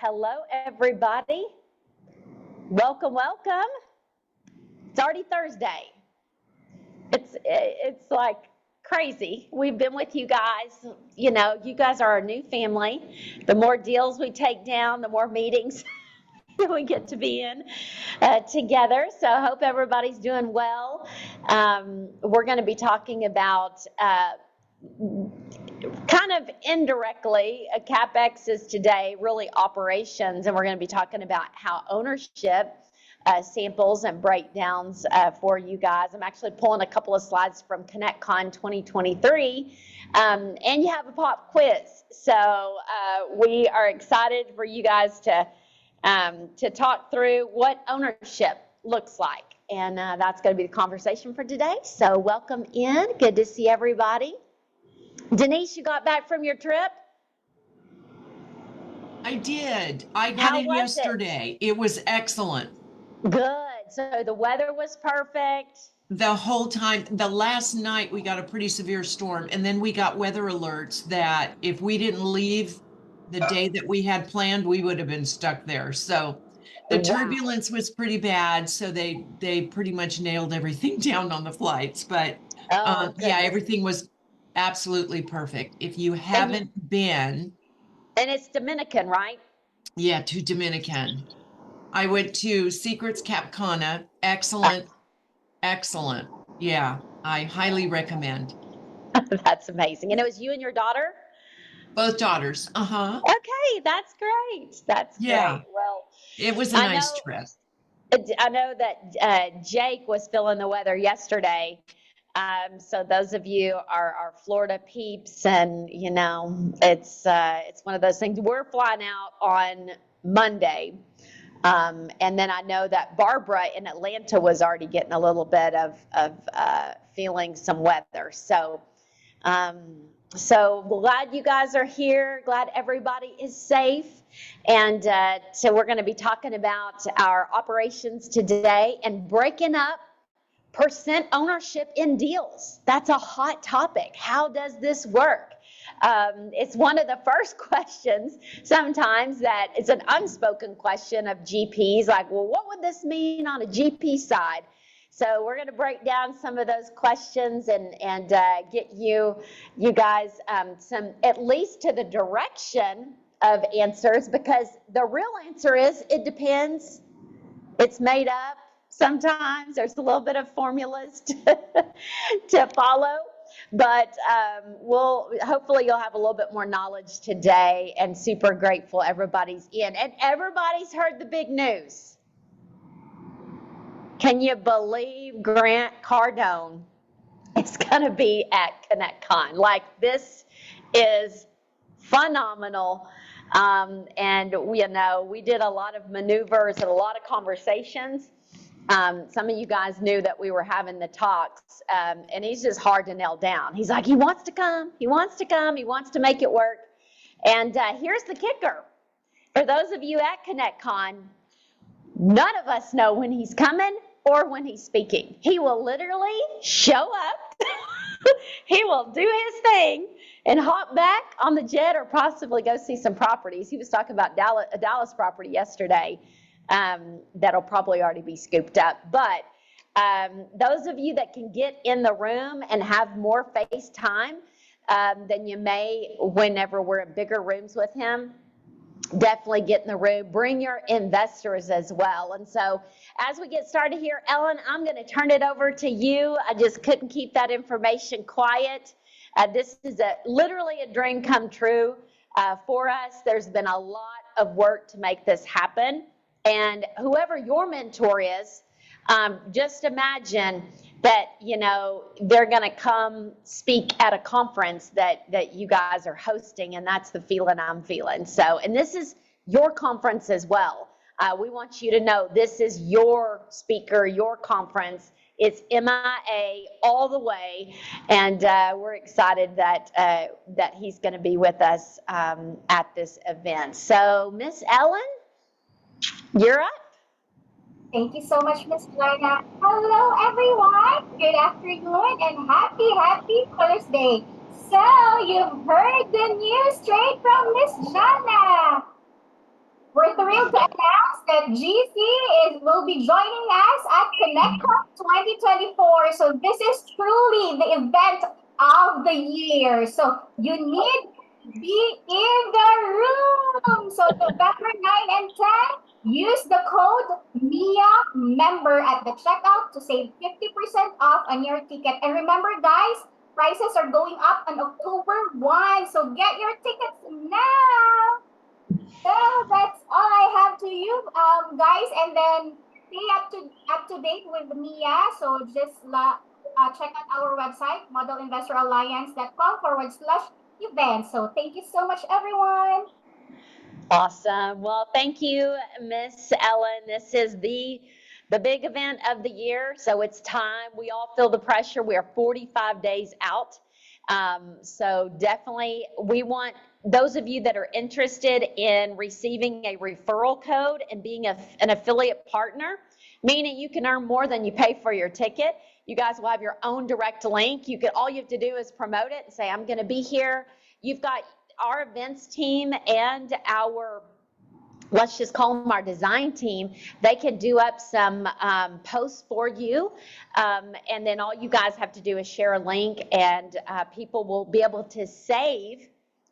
Hello, everybody. Welcome, welcome. It's already Thursday. It's like crazy. We've been with you guys. You know, you guys are our new family. The more deals we take down, the more meetings we get to be in together. So I hope everybody's doing well. We're going to be talking about kind of indirectly, CapEx is today really operations, and we're going to be talking about how ownership samples and breakdowns for you guys. I'm actually pulling a couple of slides from ConnectCon 2023, and you have a pop quiz. So we are excited for you guys to talk through what ownership looks like. And that's going to be the conversation for today. So welcome in. Good to see everybody. Denise, you got back from your trip? I did. I got How in was yesterday. It was excellent. Good. So the weather was perfect. The whole time, the last night we got a pretty severe storm, and then we got weather alerts that if we didn't leave the day that we had planned, we would have been stuck there. So the Wow. turbulence was pretty bad, so they pretty much nailed everything down on the flights. But Oh, yeah, goodness. everything was absolutely perfect. If you And, haven't been, and it's Dominican, right? yeah, to Dominican. I went to Secrets Cap Cana. Excellent, excellent. Yeah, I highly recommend. That's amazing. And it was you and your daughter? Both daughters. Uh-huh. Okay, that's great. That's Yeah, great. Well, it was a I nice know trip. I know that Jake was feeling the weather yesterday. So those of you are Florida peeps, and you know it's one of those things. We're flying out on Monday, and then I know that Barbara in Atlanta was already getting a little bit of feeling some weather. Um, so glad you guys are here. Glad everybody is safe. And so we're going to be talking about our operations today and breaking up percent ownership in deals. That's a hot topic. How does this work? It's one of the first questions sometimes that it's an unspoken question of GPs, like, well, what would this mean on a GP side? So we're going to break down some of those questions and get you guys some, at least to the direction of answers, because the real answer is it depends. It's made up. Sometimes there's a little bit of formulas to follow, but we'll hopefully you'll have a little bit more knowledge today, and super grateful everybody's in and everybody's heard the big news. Can you believe Grant Cardone is going to be at ConnectCon? Like, this is phenomenal. And we did a lot of maneuvers and a lot of conversations. Some of you guys knew that we were having the talks, and he's just hard to nail down. He's like, he wants to come, he wants to make it work. And here's the kicker. For those of you at ConnectCon, none of us know when he's coming or when he's speaking. He will literally show up, he will do his thing, and hop back on the jet or possibly go see some properties. He was talking about a Dallas property yesterday that'll probably already be scooped up. But those of you that can get in the room and have more face time than you may whenever we're in bigger rooms with him, definitely get in the room. Bring your investors as well. And so as we get started here, Ellen, I'm going to turn it over to you. I just couldn't keep that information quiet. This is literally a dream come true for us. There's been a lot of work to make this happen. And whoever your mentor is, just imagine that, they're going to come speak at a conference that you guys are hosting, and that's the feeling I'm feeling. So, and this is your conference as well. We want you to know this is your speaker, your conference. It's MIA all the way, and we're excited that he's going to be with us at this event. So, Miss Ellen, you're up. Thank you so much, Miss Lorna. Hello, everyone. Good afternoon and happy Thursday. So, you've heard the news straight from Miss Jana. We're thrilled to announce that will be joining us at ConnectCon 2024. So this is truly the event of the year. So you need to be in the room. So November 9 and 10, use the code MIA member at the checkout to save 50% off on your ticket. And remember, guys, prices are going up on October 1. So get your tickets now. So that's all I have to you, guys. And then stay up to date with Mia. So just check out our website, modelinvestoralliance.com/events. So thank you so much, everyone. Awesome. Well, thank you, Miss Ellen. This is the big event of the year, so it's time. We all feel the pressure. We are 45 days out. So definitely we want those of you that are interested in receiving a referral code and being an affiliate partner, meaning you can earn more than you pay for your ticket. You guys will have your own direct link. All you have to do is promote it and say, I'm going to be here. You've got our events team and our, let's just call them our design team. They can do up some posts for you. And then all you guys have to do is share a link, and people will be able to save.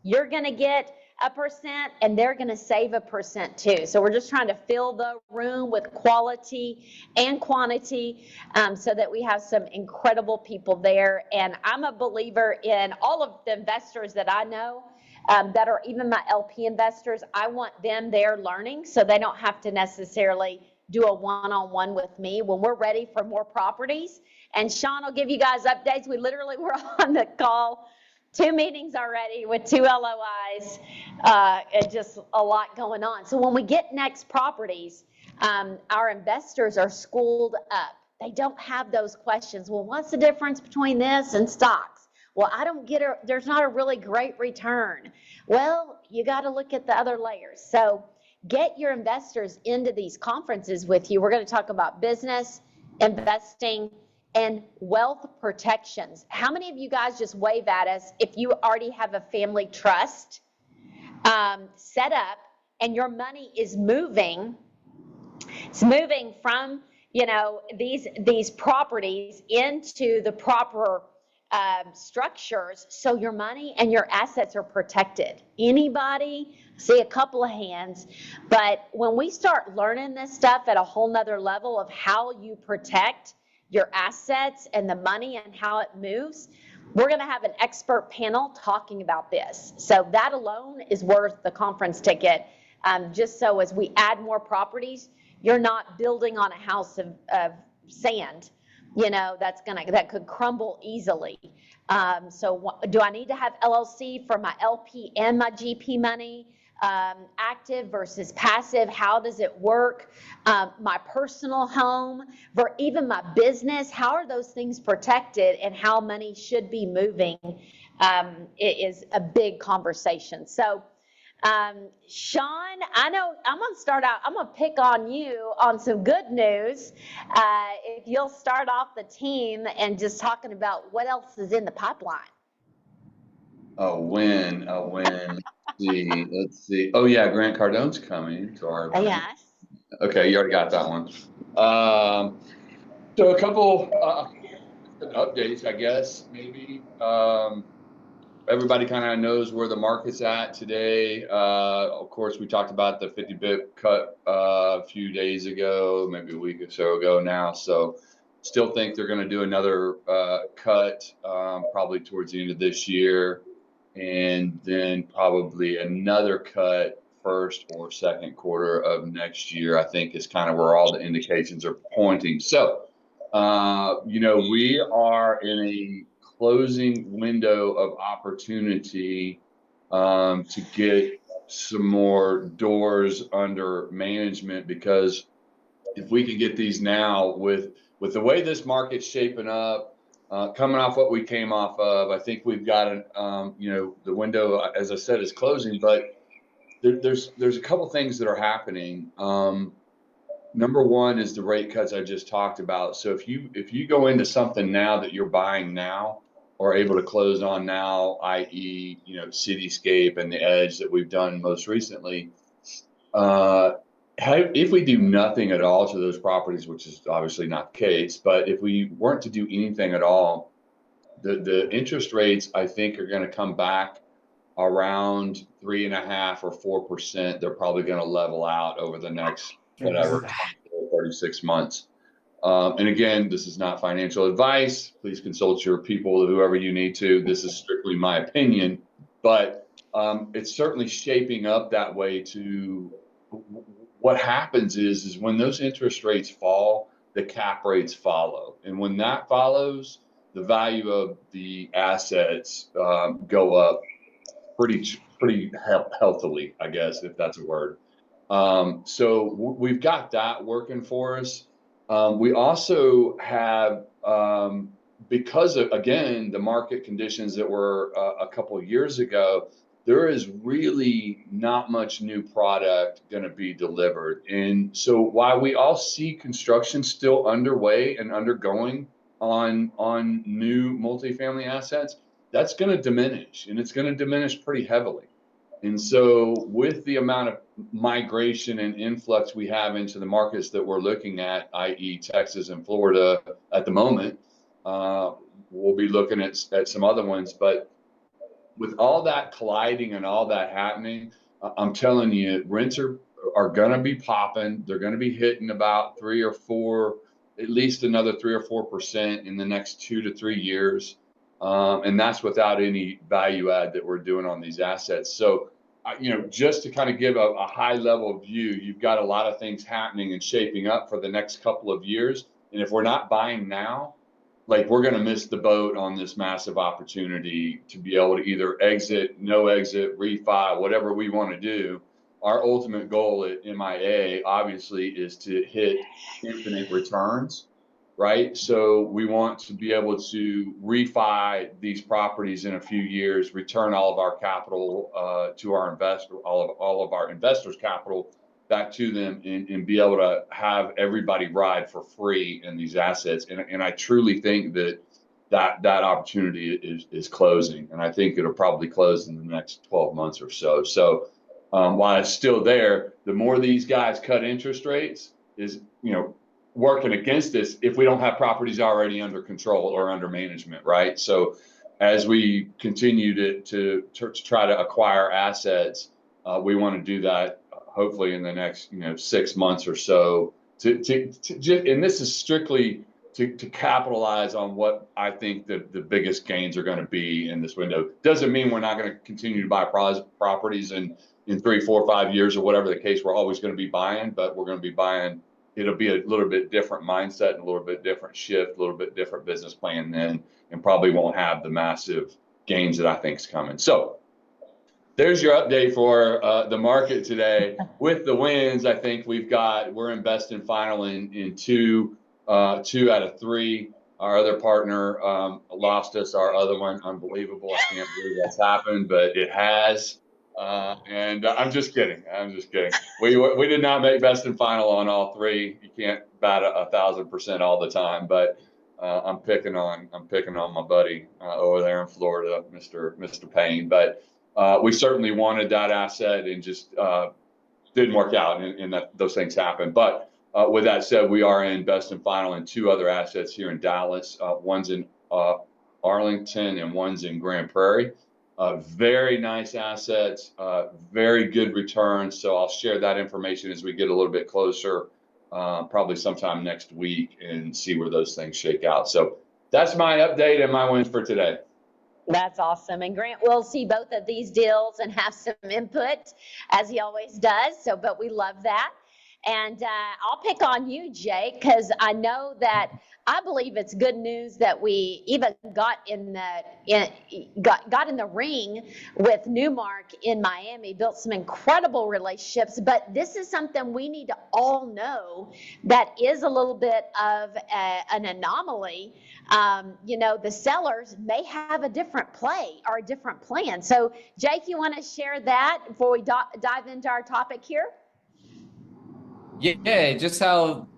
You're going to get 1% and they're going to save 1% too. So we're just trying to fill the room with quality and quantity, so that we have some incredible people there. And I'm a believer in all of the investors that I know, that are even my LP investors. I want them there learning, so they don't have to necessarily do a one-on-one with me when we're ready for more properties. And Sean will give you guys updates. We literally were on the call, 2 meetings already with 2 LOIs, and just a lot going on. So when we get next properties, our investors are schooled up. They don't have those questions. Well, what's the difference between this and stocks? Well, I don't get it. There's not a really great return. Well, you got to look at the other layers. So get your investors into these conferences with you. We're going to talk about business, investing, and wealth protections. How many of you guys just wave at us if you already have a family trust set up and your money is moving? It's moving from, these properties into the proper structures, so your money and your assets are protected. Anybody? See a couple of hands. But when we start learning this stuff at a whole nother level of how you protect your assets and the money and how it moves, we're going to have an expert panel talking about this. So that alone is worth the conference ticket. Just so as we add more properties, you're not building on a house of sand, that could crumble easily. So do I need to have LLC for my LP and my GP money? Active versus passive, how does it work? My personal home, for even my business, how are those things protected, and how money should be moving? It is a big conversation. So Sean, I know I'm going to start out, I'm going to pick on you on some good news. If you'll start off the team and just talking about what else is in the pipeline. A win. Let's see. Oh yeah, Grant Cardone's coming to our event. Yes. Okay, you already got that one. So a couple updates, I guess, maybe. Everybody kind of knows where the market's at today. Of course, we talked about the 50 bip cut a few days ago, maybe a week or so ago now. So still think they're going to do another cut probably towards the end of this year, and then probably another cut first or second quarter of next year, I think, is kind of where all the indications are pointing. So, we are in a closing window of opportunity to get some more doors under management, because if we can get these now with the way this market's shaping up, coming off what we came off of, I think we've got the window, as I said, is closing. But there's a couple things that are happening. Number one is the rate cuts I just talked about. So if you go into something now that you're buying now or able to close on now, i.e., Cityscape and the Edge that we've done most recently, if we do nothing at all to those properties, which is obviously not the case, but if we weren't to do anything at all, the interest rates, I think, are going to come back around 3.5% or 4%. They're probably going to level out over the next, whatever, 24, 36 months. And again, this is not financial advice. Please consult your people, whoever you need to. This is strictly my opinion, but it's certainly shaping up that way. To what happens is when those interest rates fall, the cap rates follow, and when that follows, the value of the assets go up pretty healthily, I guess, if that's a word. So we've got that working for us. We also have, because of, again, the market conditions that were a couple of years ago, there is really not much new product going to be delivered. And so while we all see construction still underway and undergoing on new multifamily assets, that's going to diminish, and it's going to diminish pretty heavily. And so with the amount of migration and influx we have into the markets that we're looking at, i.e. Texas and Florida at the moment, we'll be looking at some other ones. But with all that colliding and all that happening, I'm telling you, rents are going to be popping. They're going to be hitting about 3 or 4, at least another 3 or 4% in the next 2 to 3 years. And that's without any value add that we're doing on these assets. So, just to kind of give a high level view, you've got a lot of things happening and shaping up for the next couple of years. And if we're not buying now, like, we're going to miss the boat on this massive opportunity to be able to either exit, no exit, refi, whatever we want to do. Our ultimate goal at MIA, obviously, is to hit infinite returns. Right. So we want to be able to refi these properties in a few years, return all of our capital to our investor, all of our investors' capital back to them, and be able to have everybody ride for free in these assets. And I truly think that opportunity is closing, and I think it'll probably close in the next 12 months or so. So while it's still there, the more these guys cut interest rates is, working against us if we don't have properties already under control or under management, right? So as we continue to try to acquire assets, we want to do that hopefully in the next 6 months or so. And this is strictly to capitalize on what I think the biggest gains are going to be in this window. Doesn't mean we're not going to continue to buy properties in 3, 4, 5 years or whatever the case. We're always going to be buying, but we're going to be buying. It'll be a little bit different mindset and a little bit different shift, a little bit different business plan then, and probably won't have the massive gains that I think is coming. So there's your update for the market today. With the wins, I think we're in best and final in 2 out of 3. Our other partner lost us, our other one, unbelievable. I can't believe that's happened, but it has. And I'm just kidding. We did not make best and final on all 3. You can't bat 1,000% all the time, but I'm picking on my buddy over there in Florida, Mr. Payne. But we certainly wanted that asset, and just didn't work out, and those things happen. But with that said, we are in best and final in 2 other assets here in Dallas. One's in Arlington and one's in Grand Prairie. Very nice assets, very good returns. So I'll share that information as we get a little bit closer, probably sometime next week, and see where those things shake out. So that's my update and my wins for today. That's awesome. And Grant will see both of these deals and have some input, as he always does. So, but we love that. And I'll pick on you, Jake, because I know that I believe it's good news that we even got in the ring with Newmark in Miami, built some incredible relationships. But this is something we need to all know that is a little bit of an anomaly. The sellers may have a different play or a different plan. So, Jake, you want to share that before we dive into our topic here? Yeah, just how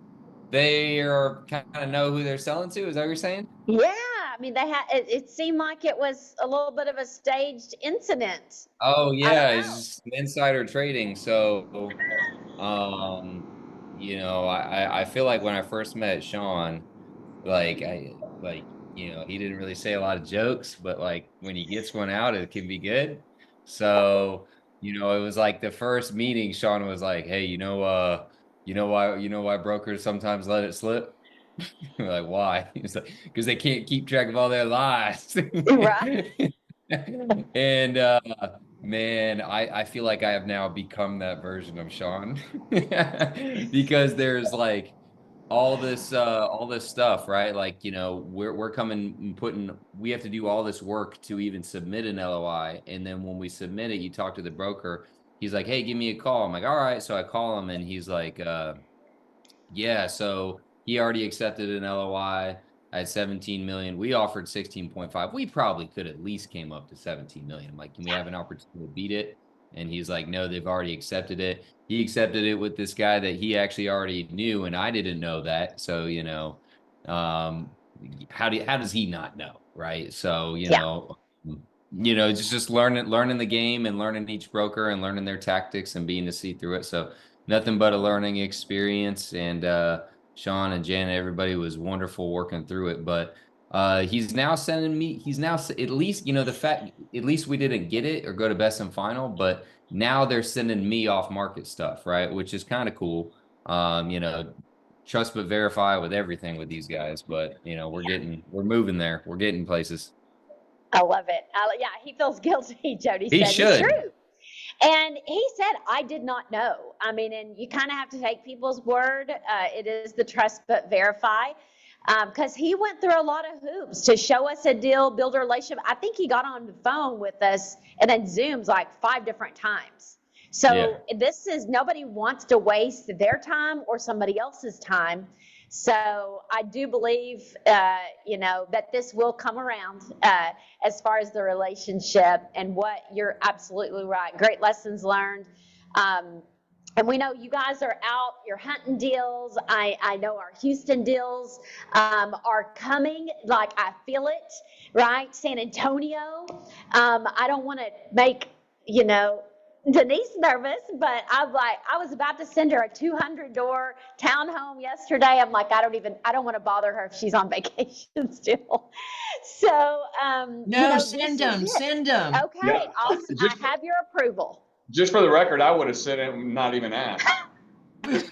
they are kind of know who they're selling to. Is that what you're saying? Yeah, I mean, they had, it seemed like it was a little bit of a staged incident. Oh I don't yeah, it's know. just insider trading. So, I feel like when I first met Sean, he didn't really say a lot of jokes, but like when he gets one out, it can be good. So, it was like the first meeting, Sean was like, "Hey, you know why brokers sometimes let it slip?" We're like, "Why?" He's like, "Because they can't keep track of all their lies." Right. And man, I feel like I have now become that version of Sean because there's like all this stuff, right? Like, we're coming and we have to do all this work to even submit an LOI. And then when we submit it, you talk to the broker. He's like, "Hey, give me a call." I'm like, "All right." So I call him and he's like, yeah, so he already accepted an LOI at 17 million. We offered 16.5. We probably could at least came up to 17 million. I'm like, "Can we have an opportunity to beat it?" And he's like, "No, they've already accepted it." He accepted it with this guy that he actually already knew, and I didn't know that. So, um, how does he not know, right? So, Yeah. just learning the game and learning each broker and learning their tactics and being to see through it. So nothing but a learning experience. And Sean and Janet, everybody was wonderful working through it. But he's now at least, the fact, at least we didn't get it or go to best and final, but now they're sending me off market stuff, right? Which is kind of cool. Trust but verify with everything with these guys. But, we're moving there. We're getting places. I love it. Yeah, he feels guilty, Jody He said. It's should. true. And he said, I did not know. I mean, and you kind of have to take people's word. It is the trust but verify. Because he went through a lot of hoops to show us a deal, build a relationship. I think he got on the phone with us and then Zooms like 5 different times. So nobody wants to waste their time or somebody else's time. So I do believe, that this will come around as far as the relationship and what you're absolutely right. Great lessons learned. And we know you guys are out, you're hunting deals. I know our Houston deals are coming. Like, I feel it, right? San Antonio. I don't want to make, Denise nervous, but I was about to send her a 200-door townhome yesterday. I'm like, I don't want to bother her if she's on vacation still. So, No, send them. Okay, Yeah. I have your approval. Just for the record, I would have sent it and not even asked. Well,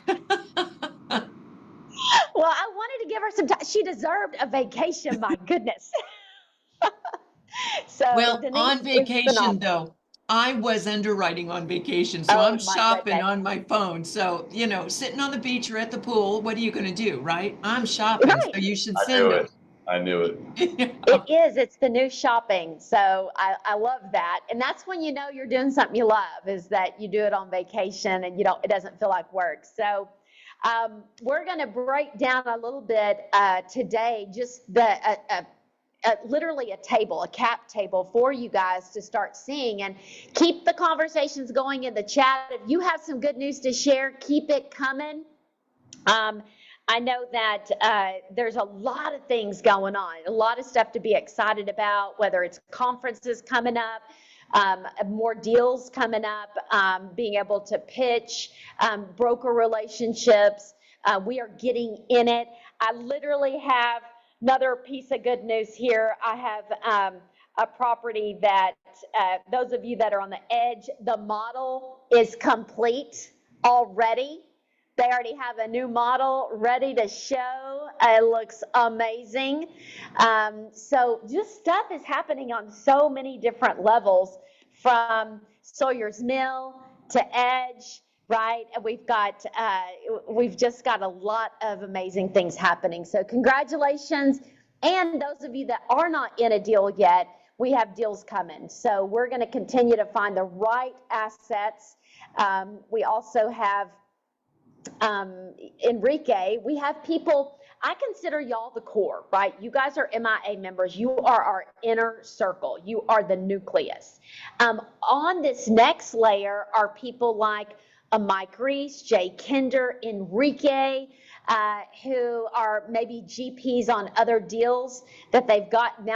I wanted to give her some time. She deserved a vacation, my goodness. So, Well, Denise on is vacation phenomenal. though, I was underwriting on vacation, so Oh, I'm my shopping goodness. on my phone. So, sitting on the beach or at the pool, what are you going to do, right? I'm shopping, Right. so you should I send knew them. it. I knew it. It is. It's the new shopping. So I love that. And that's when you know you're doing something you love, is that you do it on vacation and it doesn't feel like work. So we're going to break down a little bit today, just literally a cap table for you guys to start seeing, and keep the conversations going in the chat. If you have some good news to share, keep it coming. I know that there's a lot of things going on, a lot of stuff to be excited about, whether it's conferences coming up, more deals coming up, being able to pitch, broker relationships. We are getting in it. I literally have another piece of good news here. I have a property that those of you that are on the edge, the model is complete already. They already have a new model ready to show. It looks amazing. So just stuff is happening on so many different levels, from Sawyer's Mill to Edge, right? And we've just got a lot of amazing things happening. So congratulations. And those of you that are not in a deal yet, we have deals coming. So we're going to continue to find the right assets. We also have Enrique, we have people, I consider y'all the core, right? You guys are MIA members. You are our inner circle. You are the nucleus. On this next layer are people like Mike Reese, Jay Kinder, Enrique, who are maybe GPs on other deals that they've gotten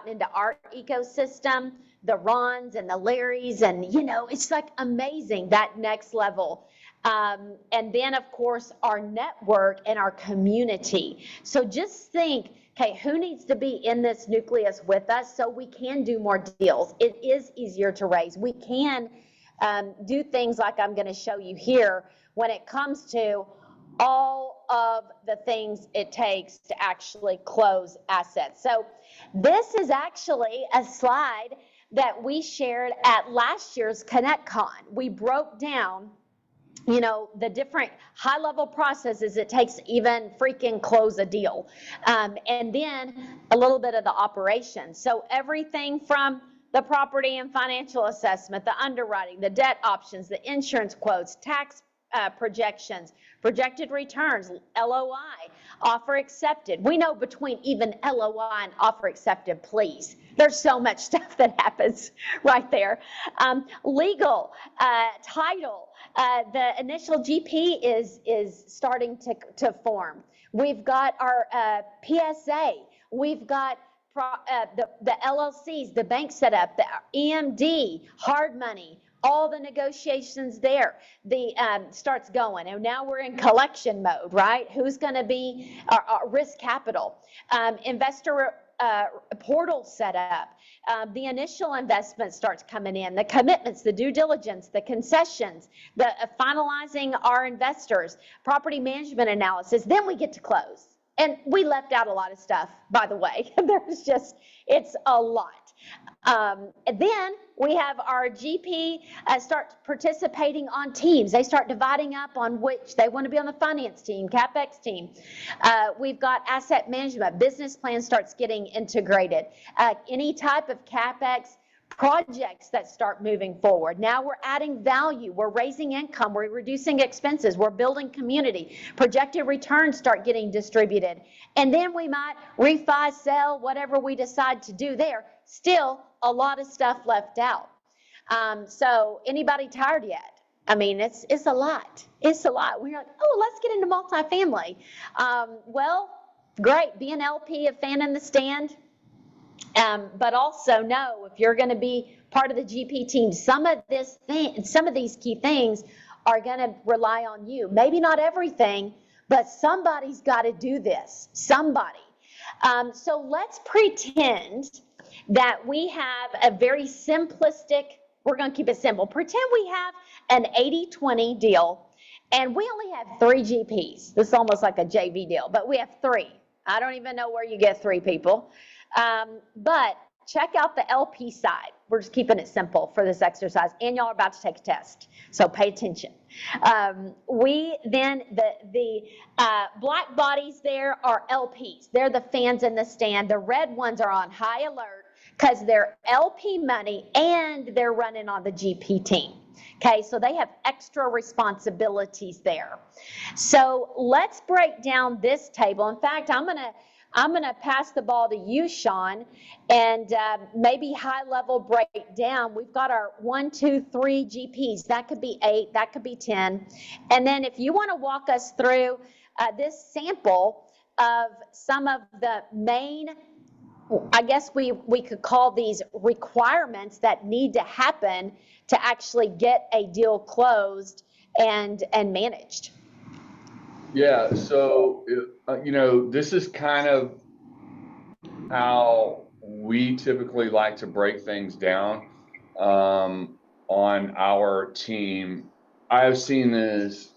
into our ecosystem, the Rons and the Larrys, and it's like amazing, that next level. And then of course our network and our community. So just think, okay, who needs to be in this nucleus with us so we can do more deals? It is easier to raise. We can do things like I'm going to show you here when it comes to all of the things it takes to actually close assets. So this is actually a slide that we shared at last year's ConnectCon. We broke down the different high-level processes it takes to even freaking close a deal. And then a little bit of the operations. So everything from the property and financial assessment, the underwriting, the debt options, the insurance quotes, tax projections, projected returns, LOI, offer accepted. We know between even LOI and offer accepted, please. There's so much stuff that happens right there. Legal, title, the initial GP is starting to form. We've got our PSA. We've got the LLCs, the bank setup, the EMD, hard money, all the negotiations there. The starts going, and now we're in collection mode, right? Who's going to be our risk capital, investor portal set up. The initial investment starts coming in, the commitments, the due diligence, the concessions, the finalizing our investors, property management analysis. Then we get to close. And we left out a lot of stuff, by the way. It's a lot. And then we have our GP start participating on teams. They start dividing up on which they want to be on the finance team, CapEx team. We've got asset management. Business plan starts getting integrated. Any type of CapEx projects that start moving forward. Now we're adding value. We're raising income. We're reducing expenses. We're building community. Projected returns start getting distributed. And then we might refi, sell, whatever we decide to do there. Still a lot of stuff left out. So anybody tired yet? I mean, it's a lot. It's a lot. We're like, oh, let's get into multifamily. Well, great. Be an LP, a fan in the stand. But also know, if you're going to be part of the GP team, some of these key things are going to rely on you. Maybe not everything, but somebody's got to do this. Somebody. So let's pretend that we have a very simplistic, we're going to keep it simple. Pretend we have an 80-20 deal, and we only have 3 GPs. This is almost like a JV deal, but we have 3. I don't even know where you get 3 people. But check out the LP side. We're just keeping it simple for this exercise, and y'all are about to take a test, so pay attention. The black bodies there are LPs. They're the fans in the stand. The red ones are on high alert because they're LP money and they're running on the GP team. Okay, so they have extra responsibilities there. So let's break down this table. In fact, I'm gonna pass the ball to you, Sean, and maybe high-level breakdown. We've got our 1, 2, 3 GPs. That could be 8. That could be 10. And then if you want to walk us through this sample of some of the main, I guess we could call these requirements that need to happen to actually get a deal closed and managed. Yeah, so, this is kind of how we typically like to break things down on our team. I've seen this,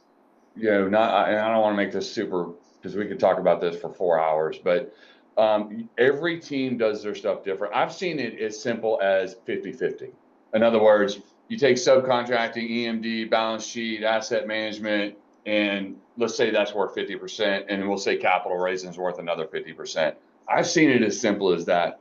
and I don't want to make this super, because we could talk about this for 4 hours, but every team does their stuff different. I've seen it as simple as 50-50. In other words, you take subcontracting, EMD, balance sheet, asset management, and let's say that's worth 50%, and we'll say capital raising is worth another 50%. I've seen it as simple as that.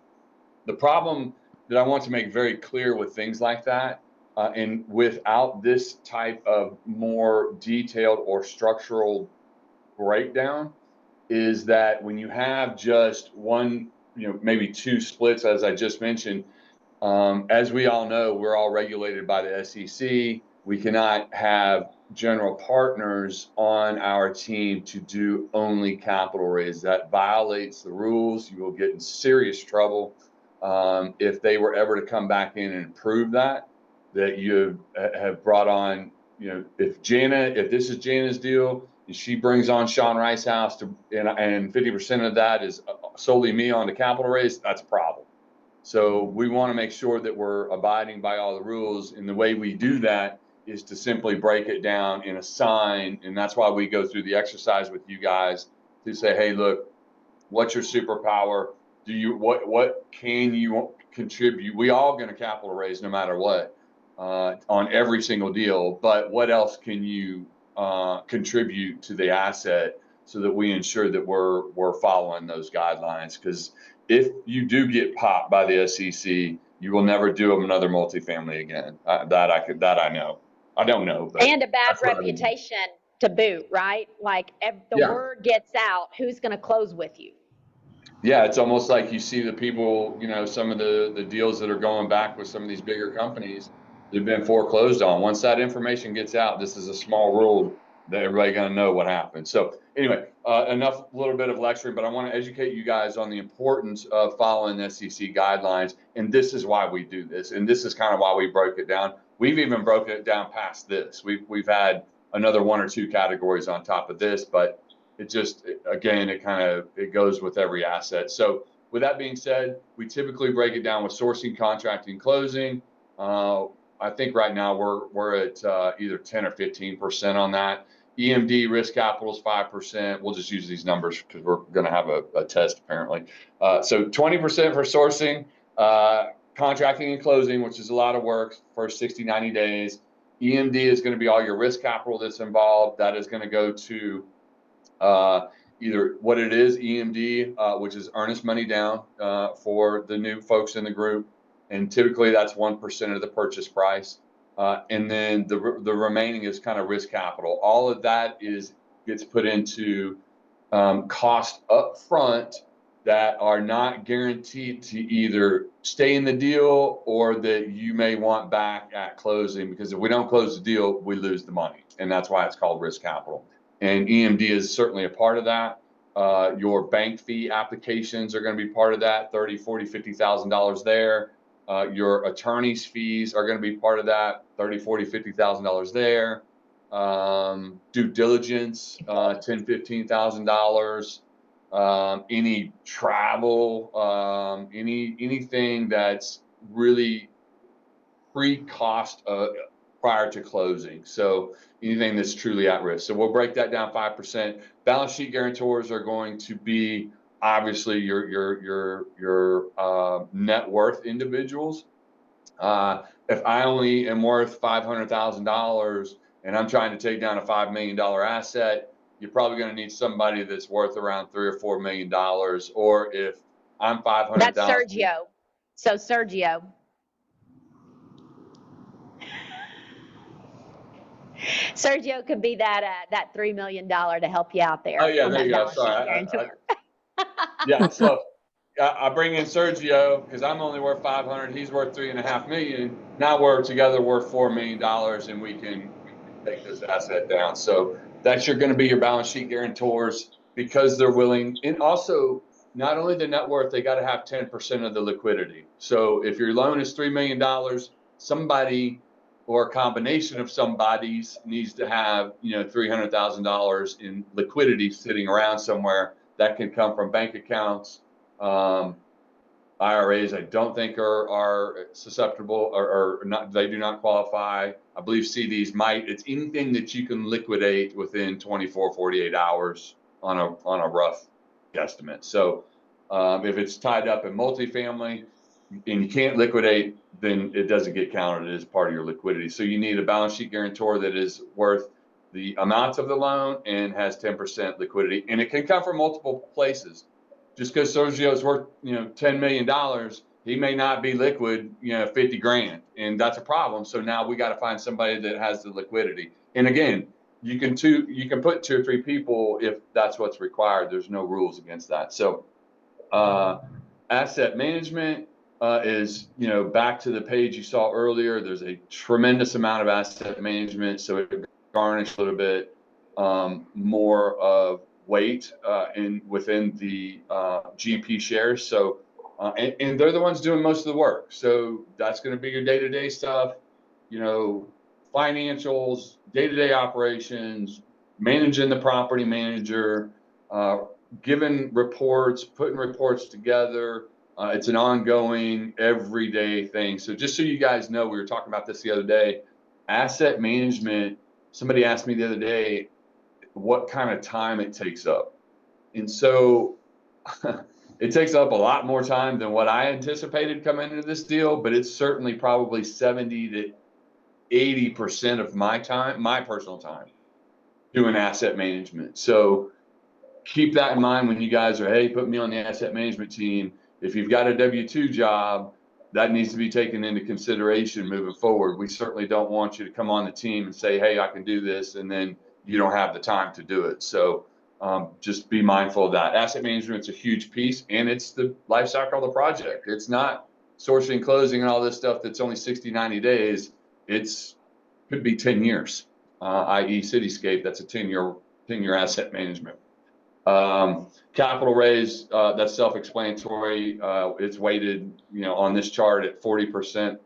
The problem that I want to make very clear with things like that, and without this type of more detailed or structural breakdown, is that when you have just one, maybe 2 splits, as I just mentioned, as we all know, we're all regulated by the SEC. We cannot have general partners on our team to do only capital raise. That violates the rules. You will get in serious trouble if they were ever to come back in and prove that you have brought on, if this is Jana's deal and she brings on Sean Ricehouse and 50% of that is solely me on the capital raise, that's a problem. So we want to make sure that we're abiding by all the rules. And the way we do that is to simply break it down and assign. And that's why we go through the exercise with you guys to say, hey, look, what's your superpower? What can you contribute? We all going to capital raise no matter what on every single deal. But what else can you contribute to the asset so that we ensure that we're following those guidelines? Because if you do get popped by the SEC, you will never do another multifamily again. That I know. I don't know. But and a bad reputation to boot, right? Like if the word gets out, who's going to close with you? Yeah, it's almost like you see the people, some of the deals that are going back with some of these bigger companies that have been foreclosed on. Once that information gets out, this is a small world that everybody's going to know what happened. So anyway, enough little bit of lecturing, but I want to educate you guys on the importance of following SEC guidelines. And this is why we do this. And this is kind of why we broke it down. We've even broken it down past this. We've had another 1 or 2 categories on top of this, but it just, again, it goes with every asset. So with that being said, we typically break it down with sourcing, contracting, closing. I think right now we're at either 10 or 15% on that. EMD risk capital is 5%. We'll just use these numbers because we're going to have a test apparently. So 20% for sourcing, contracting and closing, which is a lot of work, first 60, 90 days. EMD is going to be all your risk capital that's involved. That is going to go to either what it is, EMD, which is earnest money down for the new folks in the group. And typically that's 1% of the purchase price. And then the remaining is kind of risk capital. All of that gets put into cost up front that are not guaranteed to either stay in the deal or that you may want back at closing, because if we don't close the deal, we lose the money. And that's why it's called risk capital. And EMD is certainly a part of that. Your bank fee applications are going to be part of that, $30,000, $40,000, $50,000 there. Your attorney's fees are going to be part of that, $30,000, $40,000, $50,000 there. Due diligence, $10,000, $15,000. Any travel, anything that's really pre-cost prior to closing. So anything that's truly at risk. So we'll break that down 5%. Balance sheet guarantors are going to be obviously your net worth individuals. If I only am worth $500,000 and I'm trying to take down a $5 million asset, you're probably going to need somebody that's worth around $3 or $4 million. Or if I'm 500,000. That's Sergio. So Sergio. Sergio could be that $3 million to help you out there. Oh yeah, there you go. Sorry. Yeah, so I bring in Sergio because I'm only worth 500. He's worth $3.5 million. Now we're together worth $4 million, and we can take this asset down. So that's going to be your balance sheet guarantors, because they're willing. And also, not only the net worth, they got to have 10% of the liquidity. So if your loan is $3 million, somebody or a combination of somebody's needs to have, $300,000 in liquidity sitting around somewhere. That can come from bank accounts. IRAs, I don't think are susceptible or not. They do not qualify. I believe CDs might. It's anything that you can liquidate within 24, 48 hours on a rough guesstimate. So if it's tied up in multifamily and you can't liquidate, then it doesn't get counted as part of your liquidity. So you need a balance sheet guarantor that is worth the amount of the loan and has 10% liquidity. And it can come from multiple places. Just because Sergio's worth, $10 million, he may not be liquid, 50 grand. And that's a problem. So now we got to find somebody that has the liquidity. And again, you can put 2 or 3 people if that's what's required. There's no rules against that. So asset management is, back to the page you saw earlier. There's a tremendous amount of asset management. So it garnish a little bit more of weight within the GP shares. So, and they're the ones doing most of the work. So that's going to be your day-to-day stuff, you know, financials, day-to-day operations, managing the property manager, giving reports, putting reports together. It's an ongoing, everyday thing. So just so you guys know, we were talking about this the other day, asset management. Somebody asked me the other day what kind of time it takes up. And so it takes up a lot more time than what I anticipated coming into this deal, but it's certainly probably 70 to 80% of my time, my personal time, doing asset management. So keep that in mind when you guys are, hey, put me on the asset management team. If you've got a W-2 job, that needs to be taken into consideration moving forward. We certainly don't want you to come on the team and say, hey, I can do this, and then you don't have the time to do it. So just be mindful of that. Asset management's a huge piece, and it's the life cycle of the project. It's not sourcing, closing, and all this stuff that's only 60, 90 days. It's could be 10 years, i.e. Cityscape. That's a 10-year asset management. Capital raise, that's self-explanatory. It's weighted, you know, on this chart at 40%.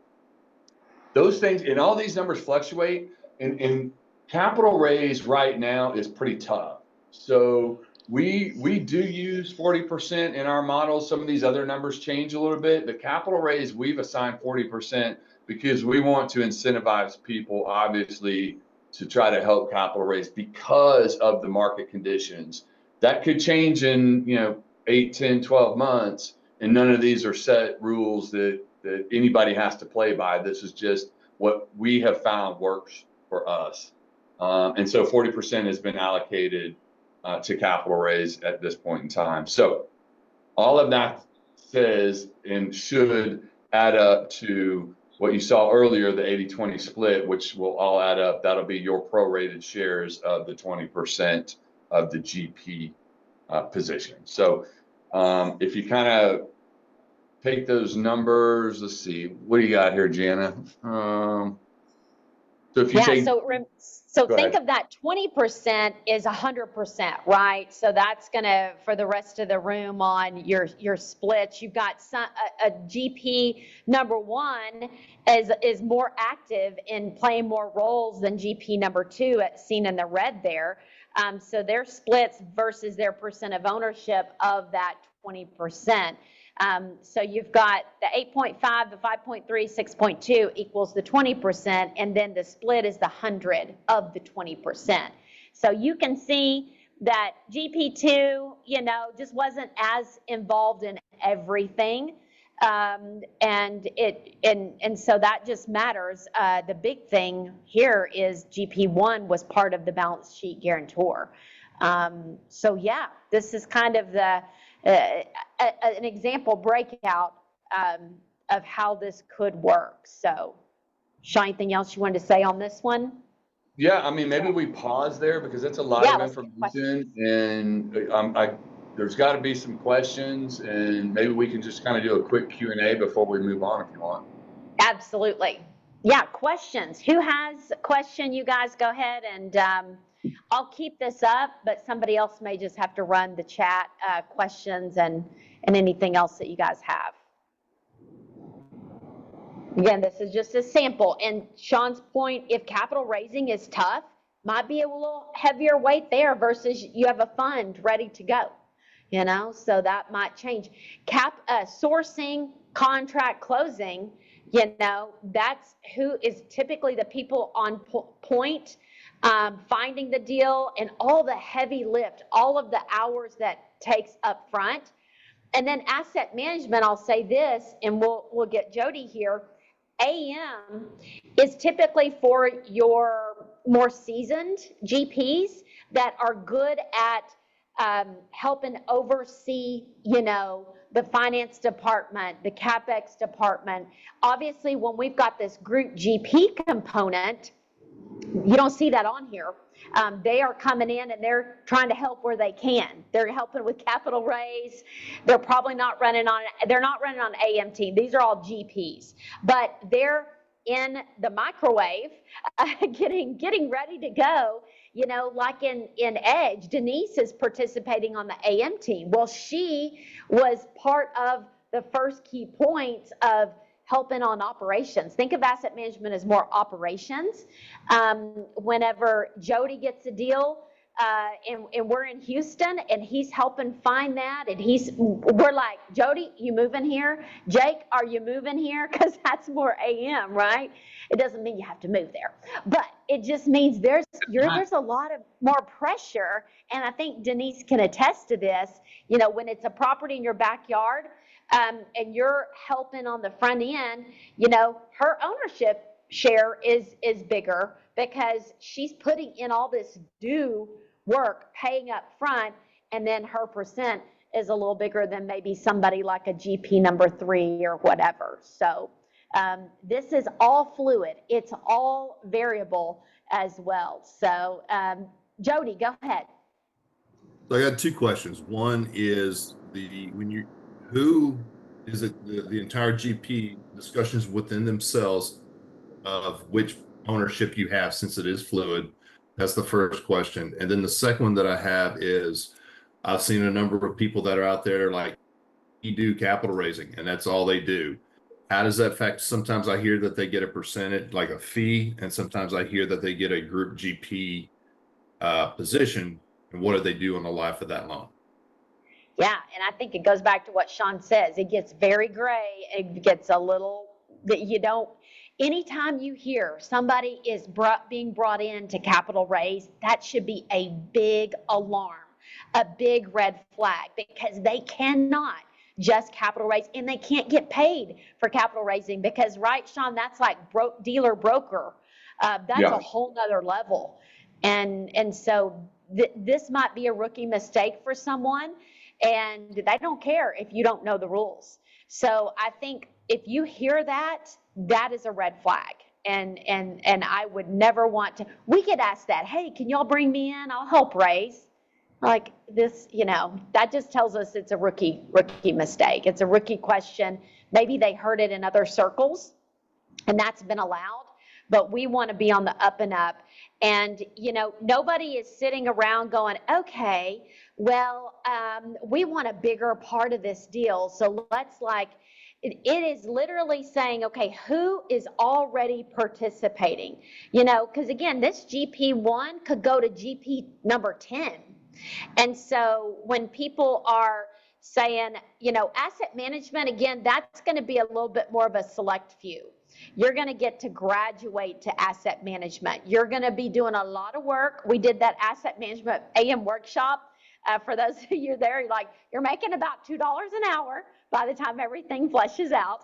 Those things, and all these numbers fluctuate, and capital raise right now is pretty tough. So we do use 40% in our models. Some of these other numbers change a little bit. The capital raise, we've assigned 40% because we want to incentivize people, obviously, to try to help capital raise because of the market conditions. That could change in, you know, 8, 10, 12 months, and none of these are set rules that anybody has to play by. This is just what we have found works for us. And so 40% has been allocated to capital raise at this point in time. So all of that says and should add up to what you saw earlier, the 80-20 split, which will all add up. That'll be your prorated shares of the 20% of the GP position. So if you kind of take those numbers, let's see, what do you got here, Jana? So if you take, so think of that 20% is 100%, right? So that's gonna, for the rest of the room on your splits, you've got a GP number one is more active in playing more roles than GP number two, seen in the red there. So their splits versus their percent of ownership of that 20%. So you've got the 8.5, the 5.3, 6.2 equals the 20%, and then the split is the 100 of the 20%. So you can see that GP2, you know, just wasn't as involved in everything. And so that just matters. The big thing here is GP1 was part of the balance sheet guarantor. So yeah, this is kind of the an example breakout of how this could work. So, Sean, anything else you wanted to say on this one? Yeah, I mean, maybe we pause there because that's a lot of information, and there's got to be some questions, and maybe we can just kind of do a quick Q&A before we move on, if you want. Absolutely. Yeah, questions. Who has a question? You guys go ahead, and I'll keep this up, but somebody else may just have to run the chat questions and anything else that you guys have. Again, this is just a sample. And Sean's point, if capital raising is tough, might be a little heavier weight there versus you have a fund ready to go, you know, so that might change. Sourcing, contract closing, you know, that's who is typically the people on point, finding the deal and all the heavy lift, all of the hours that takes up front. And then asset management, I'll say this, and we'll get Jody here. AM is typically for your more seasoned GPs that are good at helping oversee, you know, the finance department, the CapEx department. Obviously, when we've got this group GP component, you don't see that on here. They are coming in and they're trying to help where they can. They're helping with capital raise. They're probably not running on, they're not running on AM team. These are all GPs, but they're in the microwave, getting ready to go. You know, like in Edge, Denise is participating on the AM team. Well, she was part of the first key points of helping on operations. Think of asset management as more operations. Whenever Jody gets a deal, and we're in Houston, and he's helping find that, and we're like, Jody, you moving here? Jake, are you moving here? Because that's more AM, right? It doesn't mean you have to move there, but it just means there's a lot of more pressure, and I think Denise can attest to this. You know, when it's a property in your backyard, and you're helping on the front end, you know, her ownership share is bigger because she's putting in all this due work, paying up front, and then her percent is a little bigger than maybe somebody like a GP number 3 or whatever. So this is all fluid. It's all variable as well. So Jody, go ahead. So I got 2 questions. One is who is it the entire GP discussions within themselves of which ownership you have, since it is fluid? That's the first question. And then the second one that I have is, I've seen a number of people that are out there like, you do capital raising and that's all they do. How does that affect? Sometimes I hear that they get a percentage, like a fee, and sometimes I hear that they get a group GP position. And what do they do on the life of that loan? Yeah, and I think it goes back to what Sean says. It gets very gray. It gets a little that you don't. Anytime you hear somebody is being brought in to capital raise, that should be a big alarm, a big red flag, because they cannot just capital raise, and they can't get paid for capital raising because, right, Sean, that's like dealer broker. That's a whole nother level. And so this might be a rookie mistake for someone, and they don't care if you don't know the rules. So I think if you hear that, that is a red flag. And I would never want to. We get asked that, hey, can y'all bring me in? I'll help raise. Like this, you know, that just tells us it's a rookie mistake. It's a rookie question. Maybe they heard it in other circles and that's been allowed, but we want to be on the up and up. And, you know, nobody is sitting around going, okay, well, we want a bigger part of this deal. So let's it is literally saying, okay, who is already participating? You know, because again, this GP1 could go to GP number 10. And so when people are saying, you know, asset management, again, that's going to be a little bit more of a select few. You're going to get to graduate to asset management. You're going to be doing a lot of work. We did that asset management AM workshop. For those of you there, you're making about $2 an hour by the time everything fleshes out.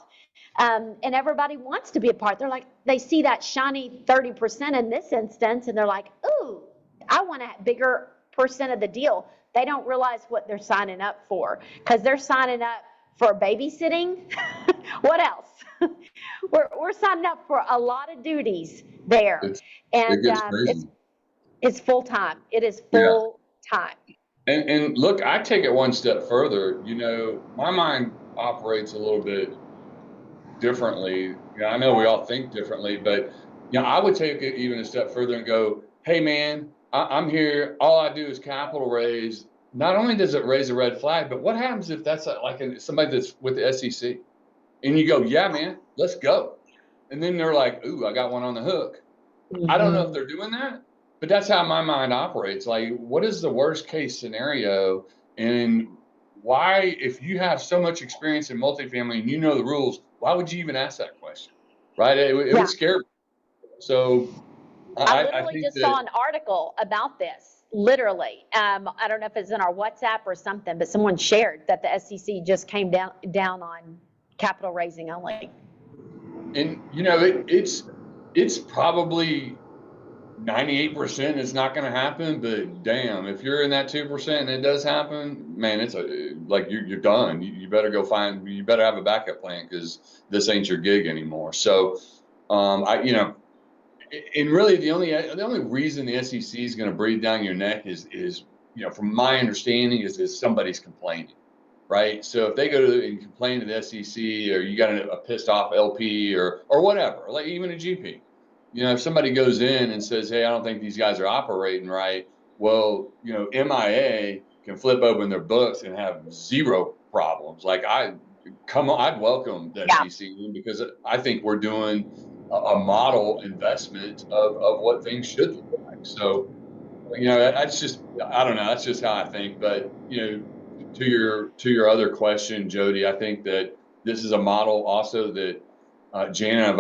And everybody wants to be a part. They're like, they see that shiny 30% in this instance, and they're like, ooh, I want a bigger percent of the deal. They don't realize what they're signing up for, because they're signing up for babysitting. What else? We're signing up for a lot of duties there. It's full time. It is full time. And look, I take it one step further. You know, my mind operates a little bit differently. You know, I know we all think differently, but you know, I would take it even a step further and go, hey man, I'm here. All I do is capital raise. Not only does it raise a red flag, but what happens if that's somebody that's with the SEC? And you go, yeah, man, let's go. And then they're like, ooh, I got one on the hook. Mm-hmm. I don't know if they're doing that, but that's how my mind operates. Like, what is the worst case scenario? And why, if you have so much experience in multifamily and you know the rules, why would you even ask that question? Right? It would scare me. So I literally just saw an article about this. Literally. I don't know if it's in our WhatsApp or something, but someone shared that the SEC just came down on capital raising only. And, you know, it's probably 98% it's not going to happen, but damn, if you're in that 2% and it does happen, man, it's you're done. You better go you better have a backup plan, because this ain't your gig anymore. So, and really the only reason the SEC is going to breathe down your neck is, you know, from my understanding is somebody's complaining. right? So if they go to and complain to the SEC, or you got a pissed off LP or whatever, like even a GP, if somebody goes in and says, hey, I don't think these guys are operating right, well, MIA can flip open their books and have zero problems. Like I'd welcome the SEC in, because I think we're doing a model investment of what things should look like. So, that's just, I don't know, that's just how I think. But, to your other question, Jody, I think that this is a model also that Jana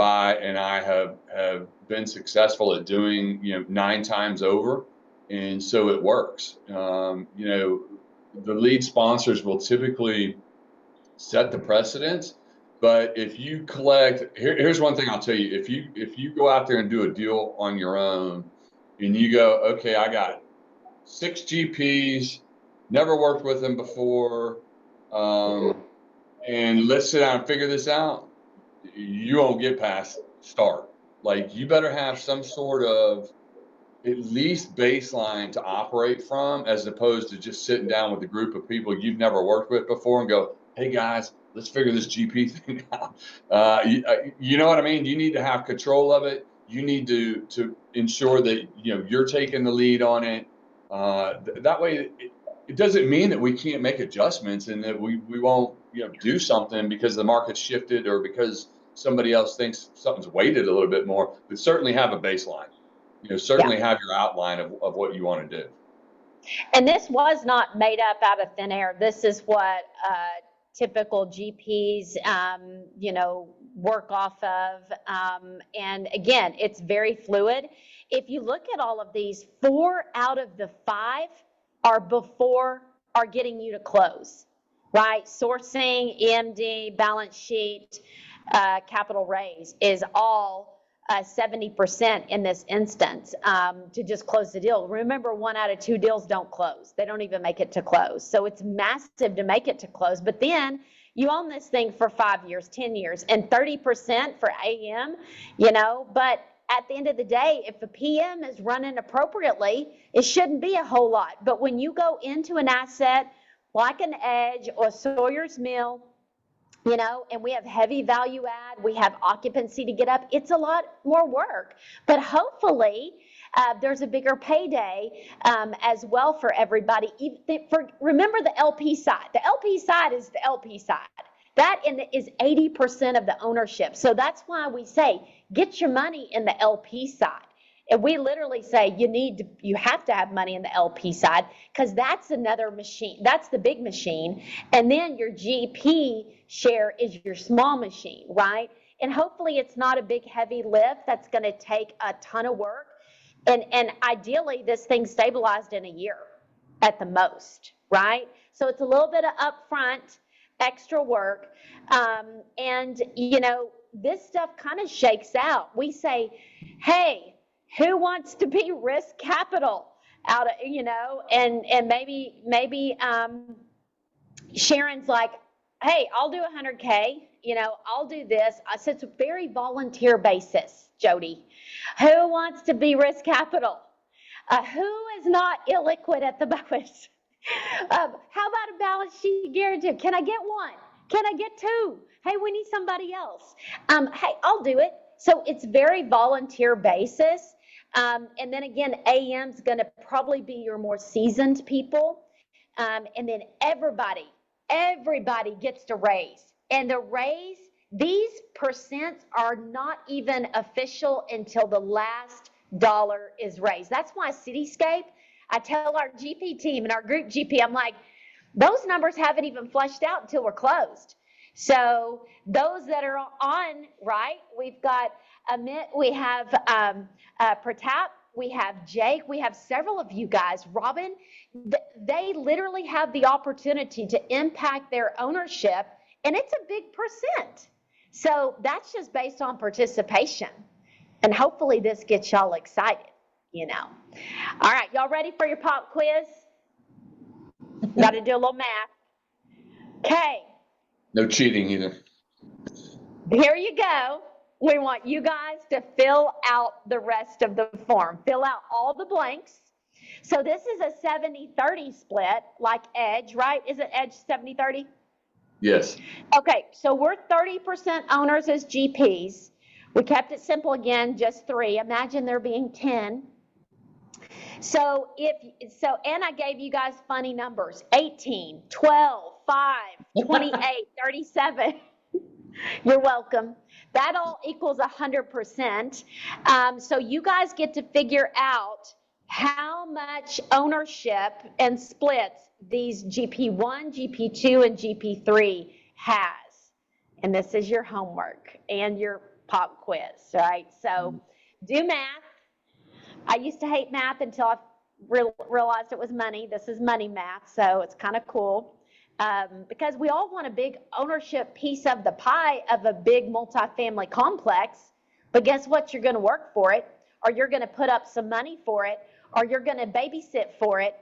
and I have been successful at doing, 9 times over. And so it works. The lead sponsors will typically set the precedent. But if you collect, here's one thing I'll tell you: if you go out there and do a deal on your own, and you go, okay, I got 6 GPs, never worked with them before, and let's sit down and figure this out, you won't get past start. Like, you better have some sort of at least baseline to operate from, as opposed to just sitting down with a group of people you've never worked with before and go, hey guys, let's figure this GP thing out. You know what I mean? You need to have control of it. You need to ensure that you're taking the lead on it. That way, it doesn't mean that we can't make adjustments and that we won't do something because the market's shifted or because somebody else thinks something's weighted a little bit more. But certainly have a baseline. Certainly have your outline of what you want to do. And this was not made up out of thin air. This is what typical GPs, work off of. And again, it's very fluid. If you look at all of these, 4 out of the 5 are getting you to close, right? Sourcing, EMD, balance sheet, capital raise is all 70% in this instance to just close the deal. Remember, 1 out of 2 deals don't close. They don't even make it to close. So it's massive to make it to close. But then you own this thing for 5 years, 10 years, and 30% for AM, but at the end of the day, if the PM is running appropriately, it shouldn't be a whole lot. But when you go into an asset like an Edge or Sawyer's Mill, and we have heavy value add, we have occupancy to get up, it's a lot more work. But hopefully there's a bigger payday as well for everybody. Remember the LP side. The LP side is the LP side. That is 80% of the ownership. So that's why we say, get your money in the LP side. And we literally say you have to have money in the LP side, because that's another machine. That's the big machine. And then your GP share is your small machine, right? And hopefully it's not a big heavy lift that's going to take a ton of work. And ideally this thing's stabilized in a year at the most, right? So it's a little bit of upfront extra work. And this stuff kind of shakes out. We say, hey, who wants to be risk capital out of, and maybe Sharon's like, hey, I'll do 100K, I'll do this. So it's a very volunteer basis, Jody. Who wants to be risk capital? Who is not illiquid at the moment? How about a balance sheet guarantee? Can I get 1? Can I get 2? Hey, we need somebody else. Hey, I'll do it. So it's very volunteer basis. And then again, AM's going to probably be your more seasoned people. And then everybody gets to raise. And the raise, these percents are not even official until the last dollar is raised. That's why Cityscape, I tell our GP team and our group GP, I'm like, those numbers haven't even fleshed out until we're closed. So those that are on, right, we've got Amit, we have Pratap, we have Jake, we have several of you guys, Robin, they literally have the opportunity to impact their ownership, and it's a big percent. So that's just based on participation. And hopefully this gets y'all excited, All right, y'all ready for your pop quiz? Got to do a little math. Okay. No cheating either. Here you go. We want you guys to fill out the rest of the form. Fill out all the blanks. So this is a 70-30 split, like Edge, right? Is it Edge 70-30? Yes. Okay, so we're 30% owners as GPs. We kept it simple again, just 3. Imagine there being 10. So and I gave you guys funny numbers: 18, 12, 5, 28, 37. You're welcome. That all equals 100%. So you guys get to figure out how much ownership and splits these GP1, GP2, and GP3 has. And this is your homework and your pop quiz, right? So do math. I used to hate math until I realized it was money. This is money math, so it's kind of cool. Because we all want a big ownership piece of the pie of a big multifamily complex, but guess what? You're going to work for it, or you're going to put up some money for it, or you're going to babysit for it,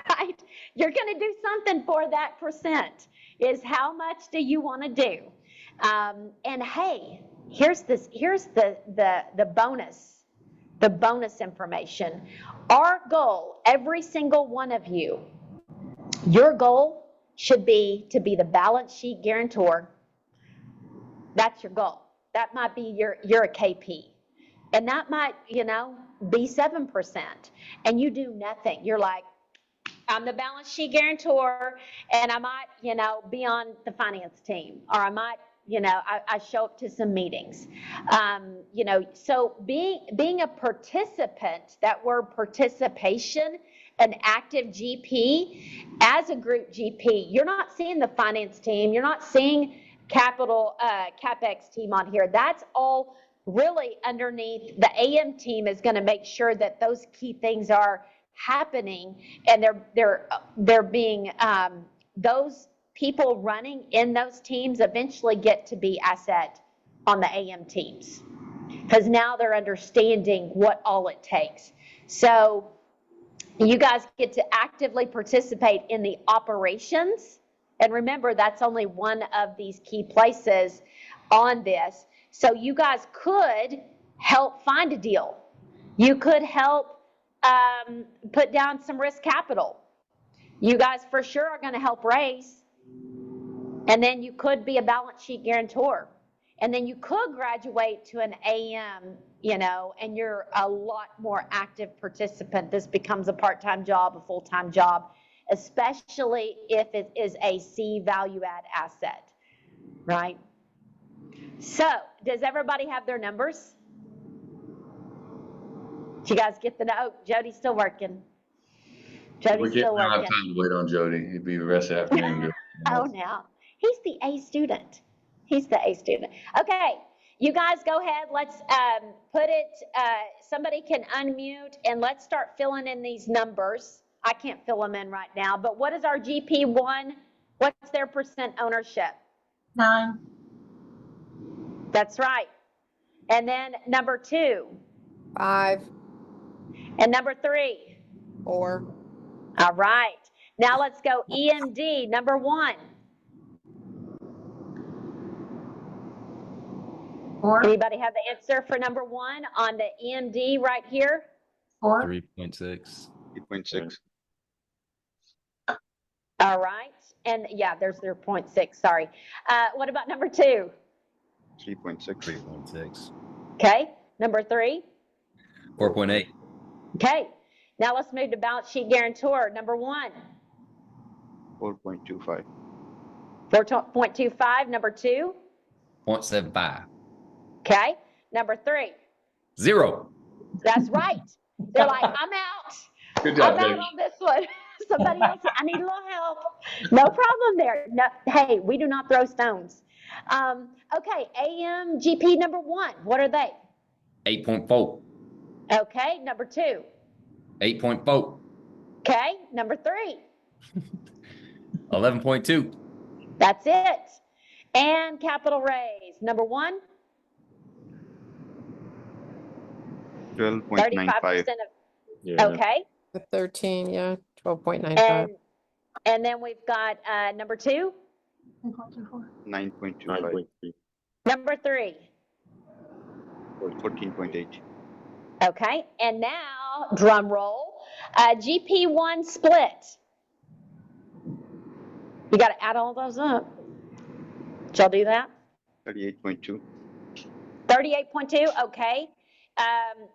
right? You're going to do something for that percent. Is how much do you want to do? And hey, here's the bonus. The bonus information. Our goal, every single one of you, your goal should be to be the balance sheet guarantor. That's your goal. That might be you're a KP. And that might, be 7%. And you do nothing. You're like, I'm the balance sheet guarantor, and I might, be on the finance team, or I might, I show up to some meetings. So being a participant, that word participation, an active GP, as a group GP, you're not seeing the finance team, you're not seeing CapEx team on here. That's all really underneath. The AM team is going to make sure that those key things are happening, and they're being those people running in those teams eventually get to be asset on the AM teams, because now they're understanding what all it takes. So you guys get to actively participate in the operations, and remember, that's only one of these key places on this. So you guys could help find a deal. You could help put down some risk capital. You guys for sure are going to help raise. And then you could be a balance sheet guarantor. And then you could graduate to an AM, and you're a lot more active participant. This becomes a part-time job, a full-time job, especially if it is a C value add asset, right? So does everybody have their numbers? Did you guys get the note? Jody's still working. Jody's still working. We don't have time to wait on Jody. He'd be the rest of the afternoon. Oh, now. He's the A student. He's the A student. Okay, you guys go ahead. Let's put it, somebody can unmute, and let's start filling in these numbers. I can't fill them in right now, but what is our GP1? What's their percent ownership? 9. That's right. And then number 2? 5. And number 3? 4. All right. Now let's go EMD, number 1. 4. Anybody have the answer for number 1 on the EMD right here? 4. 3.6. 3.6. All right. And yeah, there's their 0.6, sorry. What about number 2? 3.6. 3.6. Okay. Number 3? 4.8. Okay. Now let's move to balance sheet guarantor. Number 1? 4.25. 4.25. Number 2? 0.75. Okay. Number 3? 0. That's right. They're like, I'm out. Good job, I'm out Dave. on this one. Somebody else, I need a little help. No problem there. No, hey, we do not throw stones. Okay, AM GP number 1. What are they? 8.4. Okay, number 2. 8.4. Okay, number 3. 11.2. That's it. And capital raise. Number 1? 12.95. 35% of, Yeah. okay. 13, yeah, 12.95. And then we've got number 2, 9.25. number 3. 14.8. Okay, and now, drum roll, GP1 split. You got to add all those up. Did y'all do that? 38.2. 38.2, okay.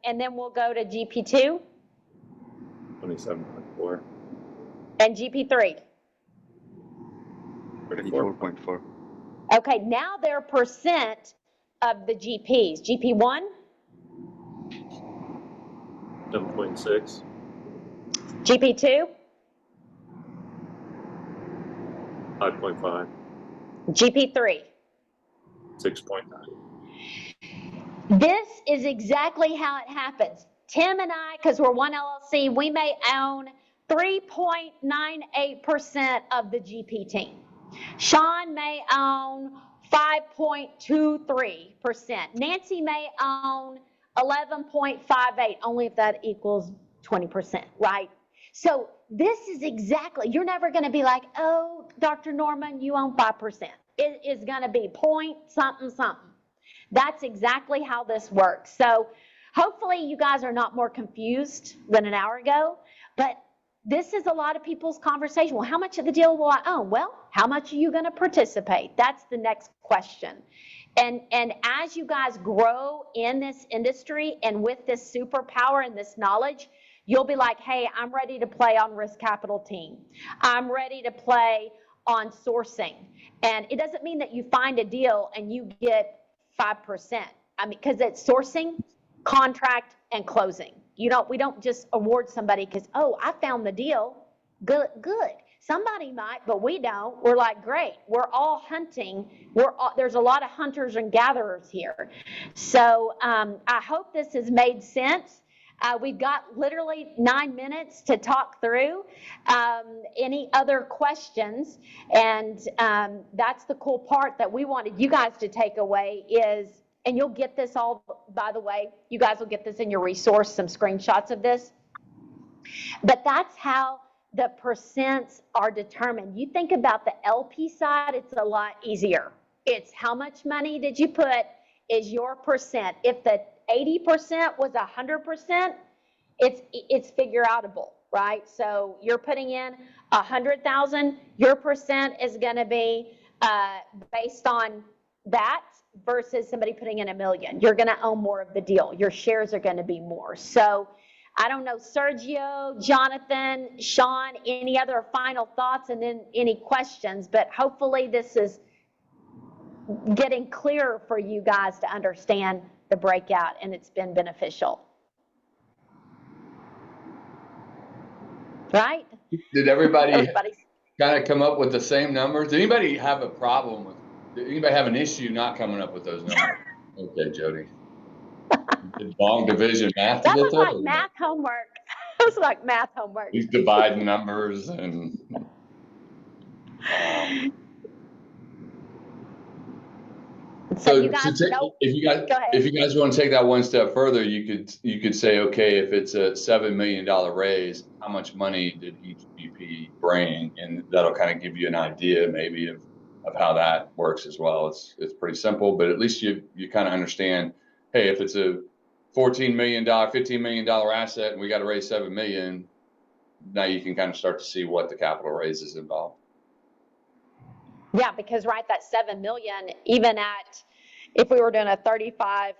And then we'll go to GP2 27.4. and GP3. 34.4. Okay, now they're percent of the GPs. GP1, 7.6. GP2, 5.5. GP3. 6.9. This is exactly how it happens. Tim and I, because we're one LLC, we may own 3.98% of the GP team. Sean may own 5.23%. Nancy may own 11.58, only if that equals 20%, right? So this is exactly, you're never going to be like, oh, Dr. Norman, you own 5%. It is going to be point something something. That's exactly how this works. So hopefully you guys are not more confused than an hour ago, but this is a lot of people's conversation. Well, how much of the deal will I own? Well, how much are you going to participate? That's the next question. And as you guys grow in this industry and with this superpower and this knowledge, you'll be like, hey, I'm ready to play on risk capital team. I'm ready to play on sourcing. And it doesn't mean that you find a deal and you get 5%. I mean, because it's sourcing, contract, and closing. We don't just award somebody because, oh, I found the deal. Good. Somebody might, but we don't. We're like, great. We're all hunting. There's a lot of hunters and gatherers here. So I hope this has made sense. We've got literally 9 minutes to talk through. Any other questions? And that's the cool part that we wanted you guys to take away is, and you'll get this all, by the way, you guys will get this in your resource, some screenshots of this. But that's how the percents are determined. You think about the LP side, it's a lot easier. It's how much money did you put is your percent. If the 80% was 100%, it's figure outable, right? So you're putting in 100,000, your percent is going to be based on that versus somebody putting in $1 million. You're going to own more of the deal. Your shares are going to be more. So I don't know, Sergio, Jonathan, Sean, any other final thoughts and then any questions, but hopefully this is getting clearer for you guys to understand the breakout and it's been beneficial. Right? Did everybody kind of come up with the same numbers? Did anybody have a problem with, did anybody have an issue not coming up with those numbers? Okay, Jody. Long division math to That get was there? like math homework. It was like math homework. He's dividing numbers and. So you guys know, if you guys want to take that one step further, you could say, okay, if it's a $7 million raise, how much money did each GP bring? And that'll kind of give you an idea maybe of how that works as well. It's pretty simple, but at least you kind of understand, hey, if it's a $14 million, $15 million asset and we got to raise 7 million, now you can kind of start to see what the capital raise is involved. Yeah, because right, that 7 million, even at, if we were doing a 35%,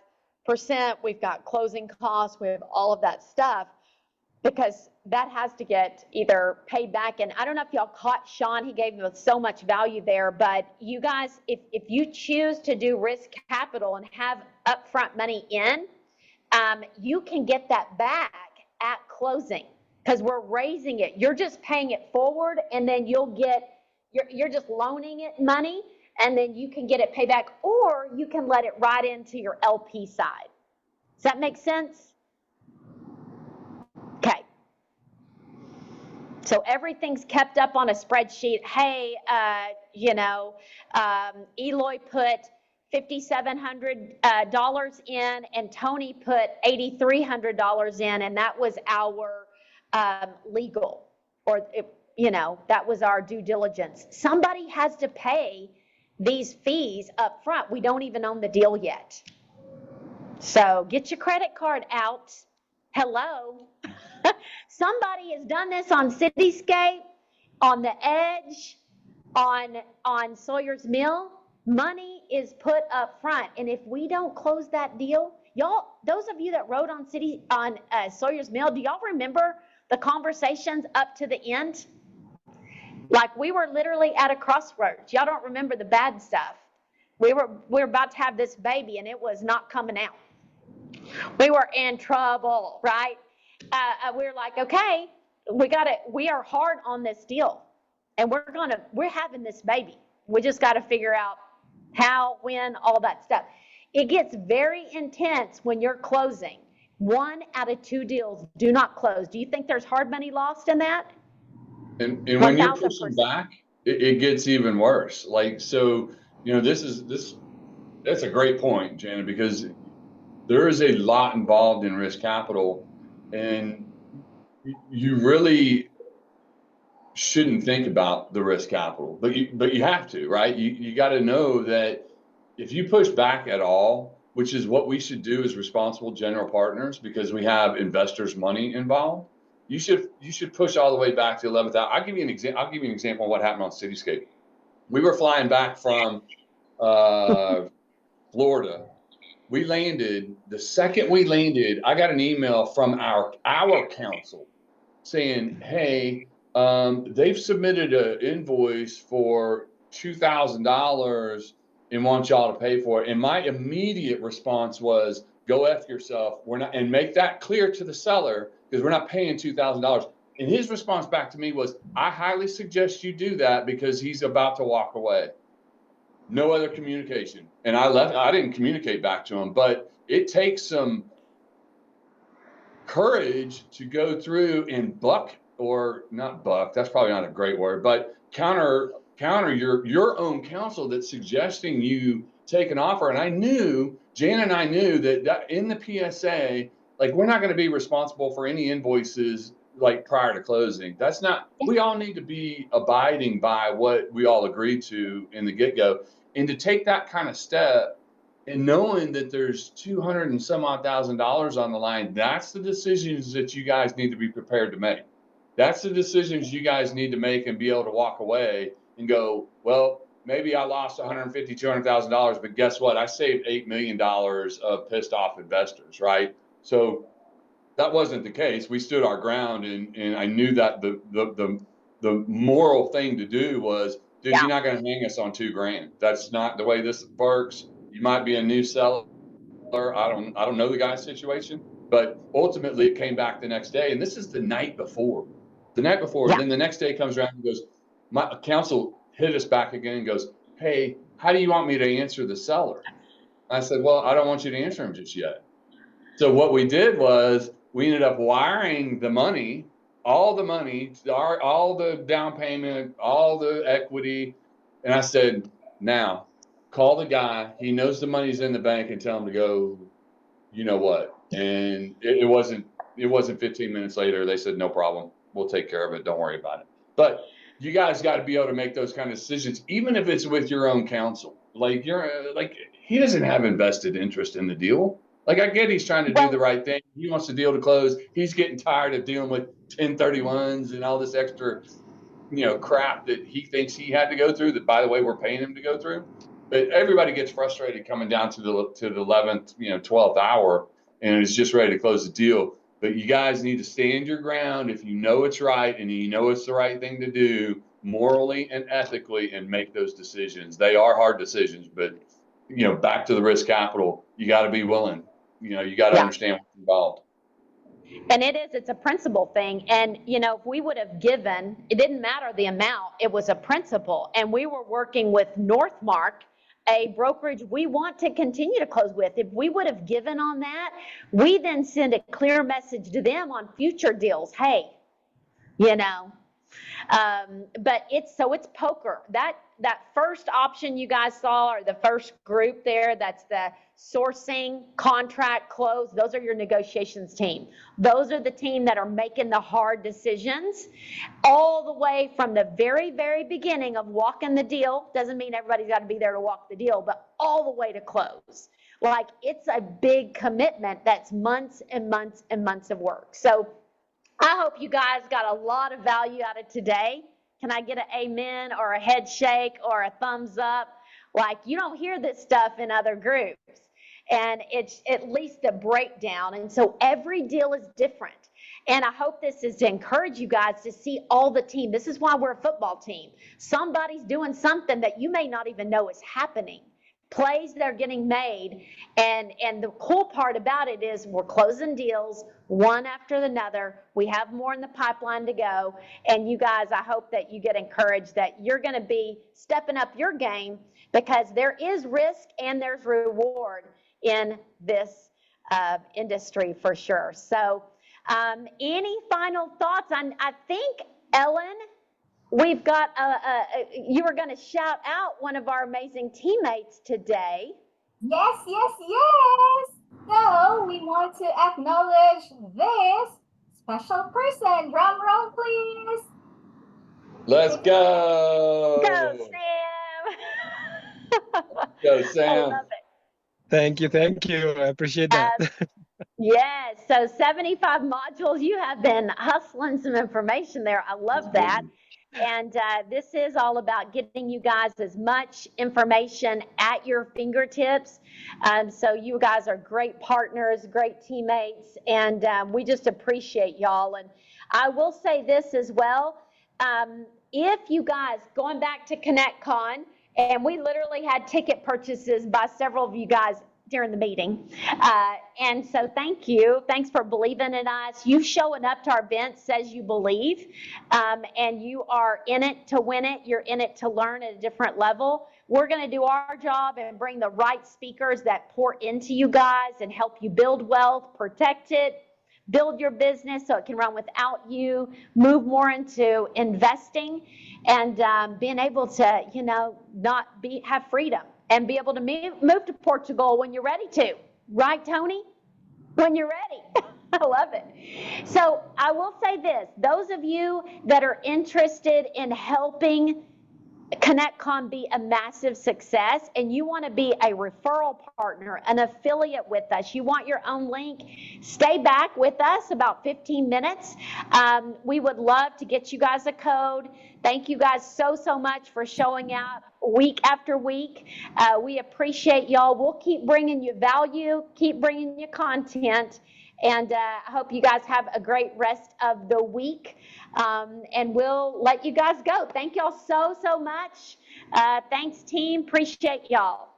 we've got closing costs, we have all of that stuff, because that has to get either paid back. And I don't know if y'all caught Sean, he gave us so much value there, but you guys, if you choose to do risk capital and have upfront money in, you can get that back at closing because we're raising it. You're just paying it forward and then you'll get, you're just loaning it money and then you can get it paid back, or you can let it right into your LP side. Does that make sense? Okay. So everything's kept up on a spreadsheet. Hey, Eloy put $5,700 in and Tony put $8,300 in, and that was our legal, or that was our due diligence. Somebody has to pay these fees up front. We don't even own the deal yet. So get your credit card out. Hello. Somebody has done this on Cityscape, on the Edge, on Sawyer's Mill. Money is put up front, and if we don't close that deal, y'all, those of you that rode on Sawyer's Mill, do y'all remember the conversations up to the end? Like, we were literally at a crossroads. Y'all don't remember the bad stuff. We were about to have this baby, and it was not coming out. We were in trouble, right? We were like, okay, we are hard on this deal, and we're having this baby. We just got to figure out how, when, all that stuff. It gets very intense when you're closing. 1 out of 2 deals do not close. Do you think there's hard money lost in that? And when you're 1000%. pushing back, it gets even worse. Like, so, that's a great point, Janet, because there is a lot involved in risk capital, and you really shouldn't think about the risk capital, but you have to, right? You got to know that if you push back at all, which is what we should do as responsible general partners, because we have investors' money involved, you should push all the way back to the 11th hour. I'll give you an example of what happened on Cityscape. We were flying back from Florida. We landed. The second we landed, I got an email from our council saying, hey, they've submitted an invoice for $2,000 and want y'all to pay for it. And my immediate response was, go F yourself. We're not, and make that clear to the seller, because we're not paying $2,000. And his response back to me was, I highly suggest you do that because he's about to walk away. No other communication. And I didn't communicate back to him, but it takes some courage to go through and buck, or not buck, that's probably not a great word, but counter your own counsel that's suggesting you take an offer. And Jan and I knew that in the PSA, like, we're not going to be responsible for any invoices like prior to closing. That's not, we all need to be abiding by what we all agreed to in the get-go. And to take that kind of step, and knowing that there's $200 and some odd thousand on the line, that's the decisions that you guys need to be prepared to make. That's the decisions you guys need to make and be able to walk away and go, well, maybe I lost $150,000, $200,000, but guess what? I saved $8 million of pissed off investors, right? So that wasn't the case. We stood our ground, and I knew that the moral thing to do was, dude, you're not going to hang us on $2,000. That's not the way this works. You might be a new seller. I don't know the guy's situation, but ultimately it came back the next day. And this is the night before. And then the next day comes around and goes, my counsel hit us back again and goes, hey, how do you want me to answer the seller? I said, well, I don't want you to answer him just yet. So what we did was we ended up wiring the money, all the money, all the down payment, all the equity. And I said, now call the guy. He knows the money's in the bank, and tell him to go, you know what? And it wasn't 15 minutes later. They said, no problem. We'll take care of it. Don't worry about it. But you guys got to be able to make those kind of decisions, even if it's with your own counsel. Like, he doesn't have invested interest in the deal. Like, I get he's trying to do the right thing. He wants the deal to close. He's getting tired of dealing with 1031s and all this extra, crap that he thinks he had to go through, that, by the way, we're paying him to go through. But everybody gets frustrated coming down to the 11th, 12th hour, and is just ready to close the deal. But you guys need to stand your ground if you know it's right and you know it's the right thing to do, morally and ethically, and make those decisions. They are hard decisions, but back to the risk capital, you got to be willing. You got to understand what's involved. And it's a principle thing. And, if we would have given, it didn't matter the amount, it was a principle. And we were working with Northmark, a brokerage we want to continue to close with. If we would have given on that, we then send a clear message to them on future deals. Hey, but it's poker. That first option you guys saw, or the first group there, that's the sourcing, contract, close. Those are your negotiations team. Those are the team that are making the hard decisions all the way from the very, very beginning of walking the deal. Doesn't mean everybody's got to be there to walk the deal, but all the way to close. Like, it's a big commitment that's months and months and months of work. So I hope you guys got a lot of value out of today. Can I get an amen or a head shake or a thumbs up? Like, you don't hear this stuff in other groups. And it's at least a breakdown. And so every deal is different. And I hope this is to encourage you guys to see all the team. This is why we're a football team. Somebody's doing something that you may not even know is happening. Plays that are getting made. And the cool part about it is we're closing deals one after another. We have more in the pipeline to go. And you guys, I hope that you get encouraged that you're going to be stepping up your game, because there is risk and there's reward in this industry for sure. So any final thoughts? I think, Ellen, we've got, you were going to shout out one of our amazing teammates today. Yes, yes, yes. So we want to acknowledge this special person. Drum roll, please. Let's go. Go, Sam. Go, Sam. I love it. Thank you. I appreciate that. Yes, so 75 modules. You have been hustling some information there. I love that. And this is all about getting you guys as much information at your fingertips. So you guys are great partners, great teammates, and we just appreciate y'all. And I will say this as well. If you guys, going back to ConnectCon, and we literally had ticket purchases by several of you guys during the meeting. And so thank you. Thanks for believing in us. You showing up to our event says you believe, and you are in it to win it. You're in it to learn at a different level. We're going to do our job and bring the right speakers that pour into you guys and help you build wealth, protect it, build your business so it can run without you, move more into investing, and being able to, have freedom. And be able to move to Portugal when you're ready to. Right, Tony? When you're ready. I love it. So I will say this. Those of you that are interested in helping ConnectCon be a massive success, and you want to be a referral partner, an affiliate with us, you want your own link, stay back with us about 15 minutes. We would love to get you guys a code. Thank you guys so much for showing up week after week. We appreciate y'all. We'll keep bringing you value, keep bringing you content, and I hope you guys have a great rest of the week. And we'll let you guys go. Thank y'all so much. Thanks, team. Appreciate y'all.